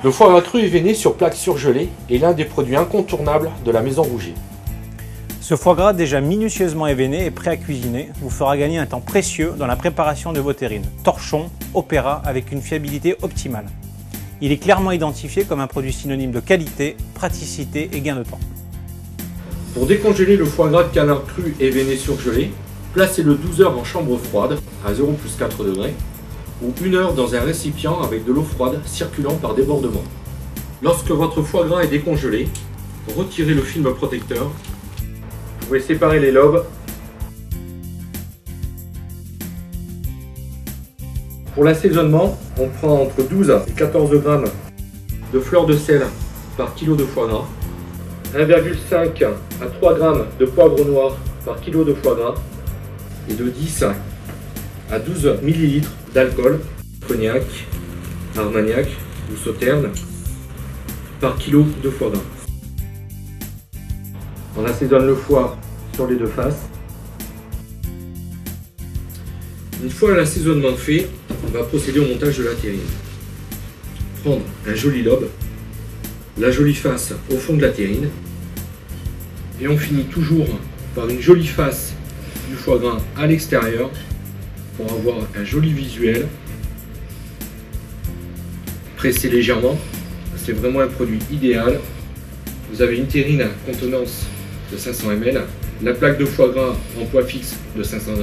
Le foie gras cru événé sur plaque surgelée est l'un des produits incontournables de la Maison Rouget. Ce foie gras déjà minutieusement événé et prêt à cuisiner vous fera gagner un temps précieux dans la préparation de vos terrines. Torchon, opéra avec une fiabilité optimale. Il est clairement identifié comme un produit synonyme de qualité, praticité et gain de temps. Pour décongeler le foie gras de canard cru événé surgelé, placez-le 12 heures en chambre froide à 0+4 degrés ou 1 heure dans un récipient avec de l'eau froide circulant par débordement. Lorsque votre foie gras est décongelé, retirez le film protecteur. Vous pouvez séparer les lobes. Pour l'assaisonnement, on prend entre 12 et 14 g de fleur de sel par kilo de foie gras, 1,5 à 3 g de poivre noir par kilo de foie gras et de 10 à 12 ml d'alcool, cognac, armagnac ou sauterne par kilo de foie gras. On assaisonne le foie sur les deux faces. Une fois l'assaisonnement fait, on va procéder au montage de la terrine. Prendre un joli lobe, la jolie face au fond de la terrine, et on finit toujours par une jolie face du foie gras à l'extérieur pour avoir un joli visuel. Pressez légèrement, c'est vraiment un produit idéal. Vous avez une terrine à contenance de 500 ml, la plaque de foie gras en poids fixe de 500 g.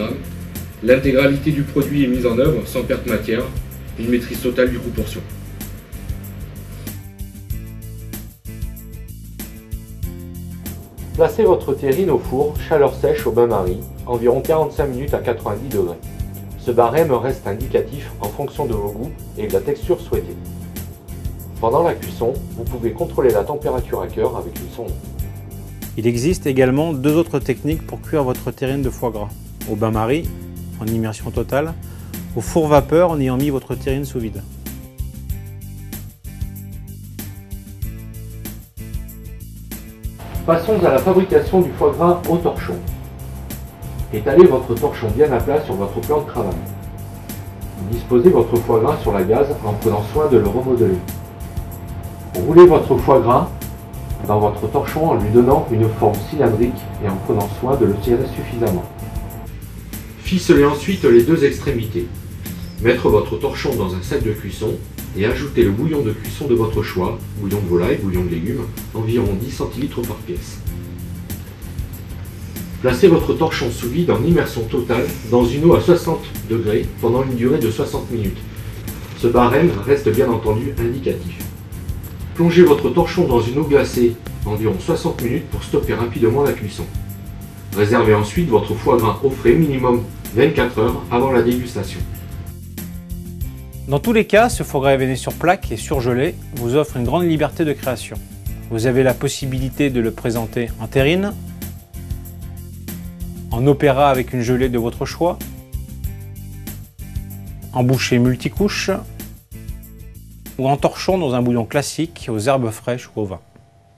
L'intégralité du produit est mise en œuvre sans perte matière, une maîtrise totale du coût portion. Placez votre terrine au four, chaleur sèche au bain-marie, environ 45 minutes à 90 degrés. Ce barème reste indicatif en fonction de vos goûts et de la texture souhaitée. Pendant la cuisson, vous pouvez contrôler la température à cœur avec une sonde. Il existe également deux autres techniques pour cuire votre terrine de foie gras. Au bain-marie, en immersion totale, au four vapeur en ayant mis votre terrine sous vide. Passons à la fabrication du foie gras au torchon. Étalez votre torchon bien à plat sur votre plan de travail. Disposez votre foie gras sur la gaze en prenant soin de le remodeler. Roulez votre foie gras dans votre torchon en lui donnant une forme cylindrique et en prenant soin de le serrer suffisamment. Ficelez ensuite les deux extrémités. Mettre votre torchon dans un sac de cuisson et ajouter le bouillon de cuisson de votre choix, bouillon de volaille, bouillon de légumes, environ 10 centilitres par pièce. Placez votre torchon sous vide en immersion totale dans une eau à 60 degrés pendant une durée de 60 minutes. Ce barème reste bien entendu indicatif. Plongez votre torchon dans une eau glacée environ 60 minutes pour stopper rapidement la cuisson. Réservez ensuite votre foie gras au frais minimum 24 heures avant la dégustation. Dans tous les cas, ce foie gras événé sur plaque et surgelé vous offre une grande liberté de création. Vous avez la possibilité de le présenter en terrine, en opéra avec une gelée de votre choix, en bouchée multicouche ou en torchon dans un bouillon classique aux herbes fraîches ou au vin.